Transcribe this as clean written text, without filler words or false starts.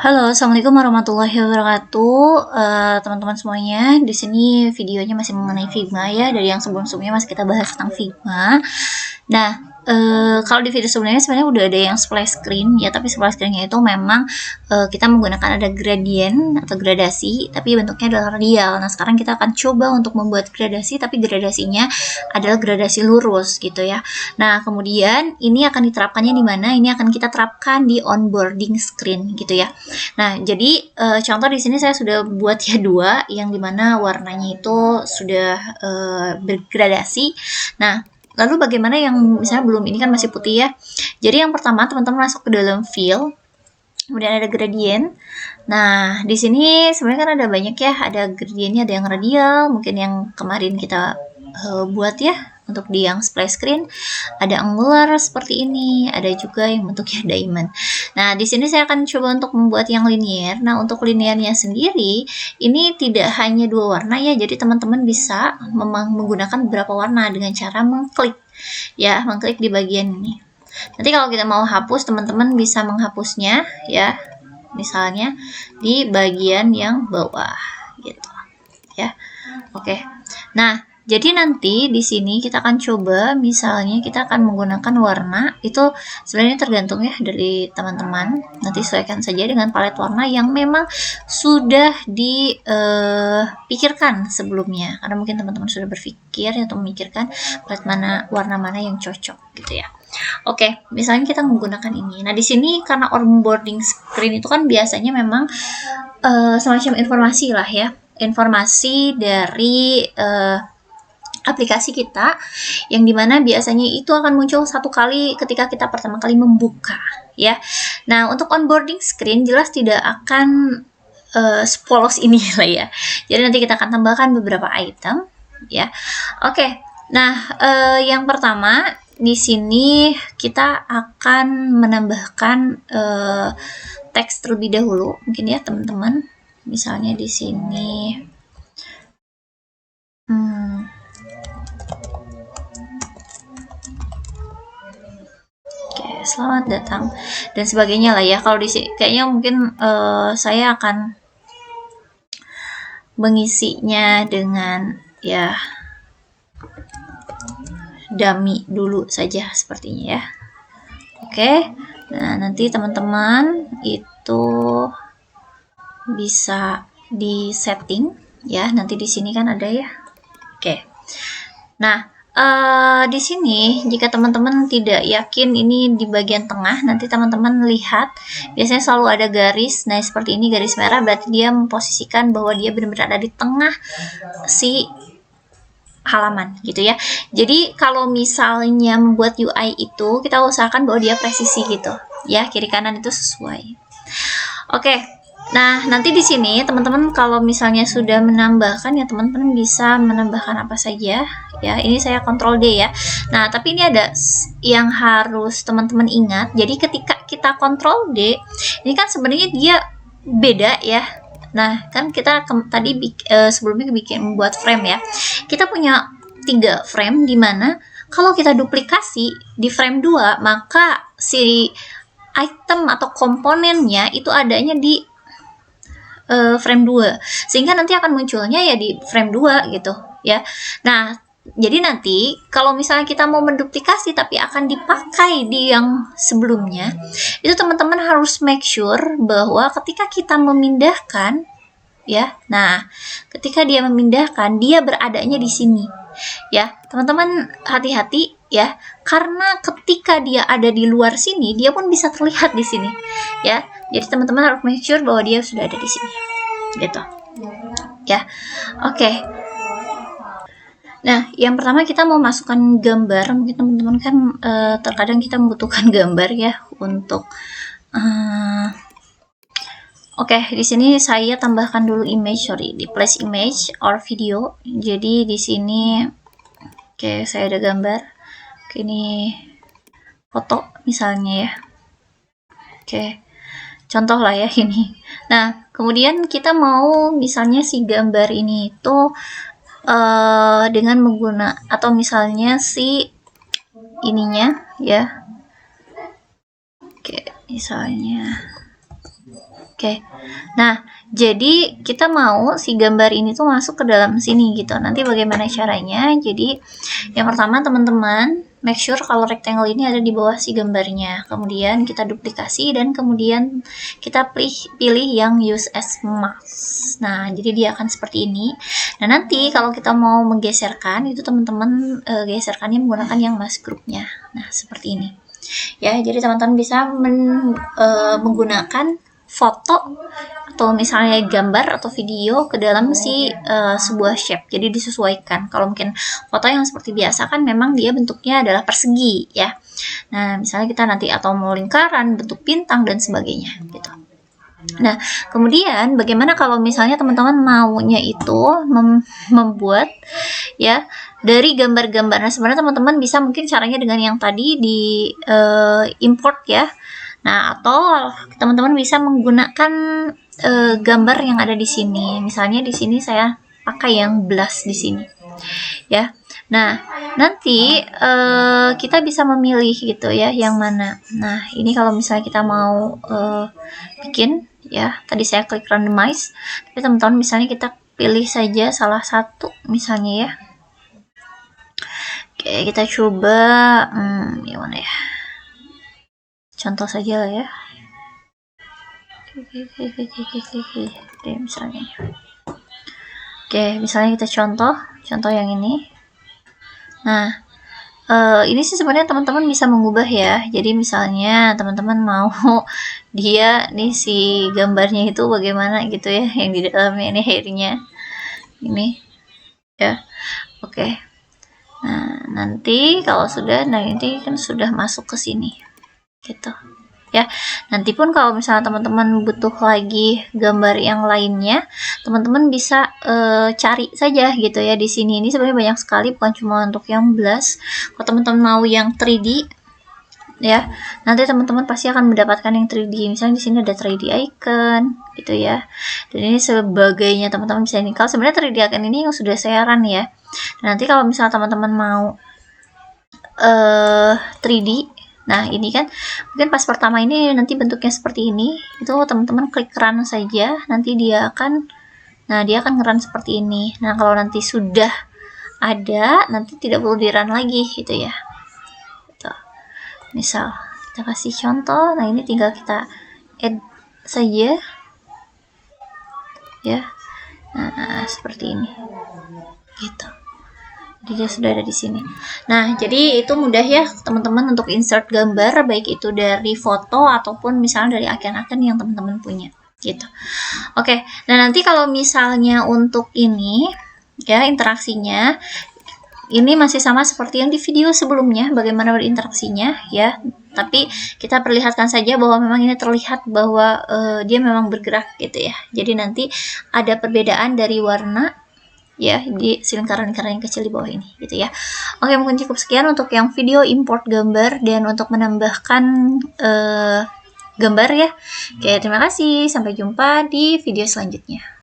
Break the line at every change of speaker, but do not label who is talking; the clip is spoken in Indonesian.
Halo, assalamualaikum warahmatullahi wabarakatuh, teman-teman semuanya. Di sini videonya masih mengenai Figma ya. Dari yang sebelum-sebelumnya masih kita bahas tentang Figma. Nah, kalau di video sebelumnya sebenarnya udah ada yang splash screen ya, tapi splash screennya itu memang kita menggunakan ada gradient atau gradasi, tapi bentuknya adalah radial. Nah, sekarang kita akan coba untuk membuat gradasi, tapi gradasinya adalah gradasi lurus gitu ya. Nah, kemudian ini akan diterapkannya di mana? Ini akan kita terapkan di onboarding screen gitu ya. Nah, jadi contoh di sini saya sudah buat ya dua, yang dimana warnanya itu sudah bergradasi. Nah, lalu bagaimana yang misalnya belum, ini kan masih putih ya. Jadi yang pertama teman-teman masuk ke dalam fill, kemudian ada gradient. Nah, di sini sebenarnya kan ada banyak ya, ada gradientnya, ada yang radial, mungkin yang kemarin kita buat ya untuk di yang splash screen, ada angular seperti ini, ada juga yang bentuknya diamond. Nah, di sini saya akan coba untuk membuat yang linear. Nah, untuk linearnya sendiri ini tidak hanya dua warna ya, jadi teman-teman bisa menggunakan beberapa warna dengan cara mengklik ya, mengklik di bagian ini. Nanti kalau kita mau hapus, teman-teman bisa menghapusnya ya, misalnya di bagian yang bawah gitu ya. Oke. Nah, jadi nanti di sini kita akan coba, misalnya kita akan menggunakan warna, itu sebenarnya tergantung ya dari teman-teman. Nanti sesuaikan saja dengan palet warna yang memang sudah dipikirkan sebelumnya. Karena mungkin teman-teman sudah berpikir atau memikirkan palet mana, warna mana yang cocok gitu ya. Oke, misalnya kita menggunakan ini. Nah, di sini karena onboarding screen itu kan biasanya memang semacam informasi lah ya. Informasi dari aplikasi kita, yang dimana biasanya itu akan muncul satu kali ketika kita pertama kali membuka ya. Nah, untuk onboarding screen jelas tidak akan sepolos ini lah ya. Jadi nanti kita akan tambahkan beberapa item ya. Oke. Nah, yang pertama di sini kita akan menambahkan teks terlebih dahulu mungkin ya teman-teman. Misalnya di sini selamat datang dan sebagainya lah ya. Kalau di sini kayaknya mungkin saya akan mengisinya dengan ya dummy dulu saja sepertinya ya. Oke. Nah, nanti teman-teman itu bisa di setting ya. Nanti di sini kan ada ya. Oke. Nah, di sini jika teman-teman tidak yakin ini di bagian tengah, nanti teman-teman lihat biasanya selalu ada garis. Nah, seperti ini garis merah berarti dia memposisikan bahwa dia benar-benar ada di tengah si halaman gitu ya. Jadi kalau misalnya membuat UI itu kita usahakan bahwa dia presisi gitu ya, kiri kanan itu sesuai. Oke. Nah, nanti di sini teman-teman kalau misalnya sudah menambahkan ya, teman-teman bisa menambahkan apa saja ya. Ini saya Ctrl D ya. Nah, tapi ini ada yang harus teman-teman ingat. Jadi ketika kita Ctrl D, ini kan sebenarnya dia beda ya. Nah, kan kita tadi sebelumnya membuat frame ya. Kita punya 3 frame di mana kalau kita duplikasi di frame 2, maka si item atau komponennya itu adanya di frame 2, sehingga nanti akan munculnya ya di frame 2 gitu ya. Nah, jadi nanti kalau misalnya kita mau menduplikasi tapi akan dipakai di yang sebelumnya, itu teman-teman harus make sure bahwa ketika kita memindahkan ya, nah ketika dia memindahkan dia beradanya di sini ya. Teman-teman hati-hati ya, karena ketika dia ada di luar sini dia pun bisa terlihat di sini ya. Jadi teman-teman harus make sure bahwa dia sudah ada di sini gitu ya. Oke. Nah, yang pertama kita mau masukkan gambar. Mungkin teman-teman kan terkadang kita membutuhkan gambar ya untuk Oke, di sini saya tambahkan dulu image, di place image or video. Jadi di sini oke, saya ada gambar. Oke, ini foto misalnya ya. Oke. Contoh lah ya ini. Nah, kemudian kita mau misalnya si gambar ini itu dengan menggunakan atau misalnya si ininya ya. Oke, misalnya Oke. Nah, jadi kita mau si gambar ini tuh masuk ke dalam sini gitu. Nanti bagaimana caranya? Jadi yang pertama teman-teman make sure kalau rectangle ini ada di bawah si gambarnya. Kemudian kita duplikasi dan kemudian kita pilih yang use as mask. Nah, jadi dia akan seperti ini. Nah, nanti kalau kita mau menggeserkan itu teman-teman geserkannya menggunakan yang mask groupnya. Nah, seperti ini. Ya, jadi teman-teman bisa menggunakan foto atau misalnya gambar atau video ke dalam si sebuah shape. Jadi disesuaikan. Kalau mungkin foto yang seperti biasa kan memang dia bentuknya adalah persegi ya. Nah, misalnya kita nanti atau mau lingkaran, bentuk bintang dan sebagainya gitu. Nah, kemudian bagaimana kalau misalnya teman-teman maunya itu membuat ya dari gambar-gambar. Nah, sebenarnya teman-teman bisa mungkin caranya dengan yang tadi di import ya. Nah, atau teman-teman bisa menggunakan gambar yang ada di sini. Misalnya di sini saya pakai yang blast di sini. Ya. Nah, nanti kita bisa memilih gitu ya yang mana. Nah, ini kalau misalnya kita mau bikin ya, tadi saya klik randomize. Tapi teman-teman misalnya kita pilih saja salah satu misalnya ya. Oke, kita coba yang mana ya? Contoh saja lah ya. Oke, misalnya. Oke, misalnya kita contoh yang ini. Nah, ini sih sebenarnya teman-teman bisa mengubah ya. Jadi misalnya teman-teman mau dia nih si gambarnya itu bagaimana gitu ya, yang di dalamnya ini hairnya ini ya. Oke. Nah, nanti kalau sudah, nah ini kan sudah masuk ke sini gitu ya. Nanti pun kalau misalnya teman-teman butuh lagi gambar yang lainnya, teman-teman bisa cari saja gitu ya di sini. Ini sebenarnya banyak sekali, bukan cuma untuk yang blast. Kalau teman-teman mau yang 3D ya, nanti teman-teman pasti akan mendapatkan yang 3D. Misalnya di sini ada 3D icon gitu ya. Dan ini sebagainya teman-teman bisa ini. Kalau sebenarnya 3D icon ini yang sudah saya run ya. Nanti kalau misalnya teman-teman mau 3D, nah ini kan mungkin pas pertama ini nanti bentuknya seperti ini, itu teman-teman klik run saja, nanti dia akan nge-run seperti ini. Nah, kalau nanti sudah ada, nanti tidak perlu di run lagi gitu ya. Gitu. Misal kita kasih contoh, nah ini tinggal kita add saja ya. Nah, seperti ini gitu. Jadi dia sudah ada di sini. Nah, jadi itu mudah ya teman-teman untuk insert gambar, baik itu dari foto ataupun misalnya dari icon-icon yang teman-teman punya gitu. Oke, nah nanti kalau misalnya untuk ini ya interaksinya ini masih sama seperti yang di video sebelumnya, bagaimana berinteraksinya ya. Tapi kita perlihatkan saja bahwa memang ini terlihat bahwa dia memang bergerak gitu ya. Jadi nanti ada perbedaan dari warna ya di lingkaran-lingkaran yang kecil di bawah ini gitu ya. Oke, mungkin cukup sekian untuk yang video import gambar dan untuk menambahkan gambar ya. Oke, terima kasih, sampai jumpa di video selanjutnya.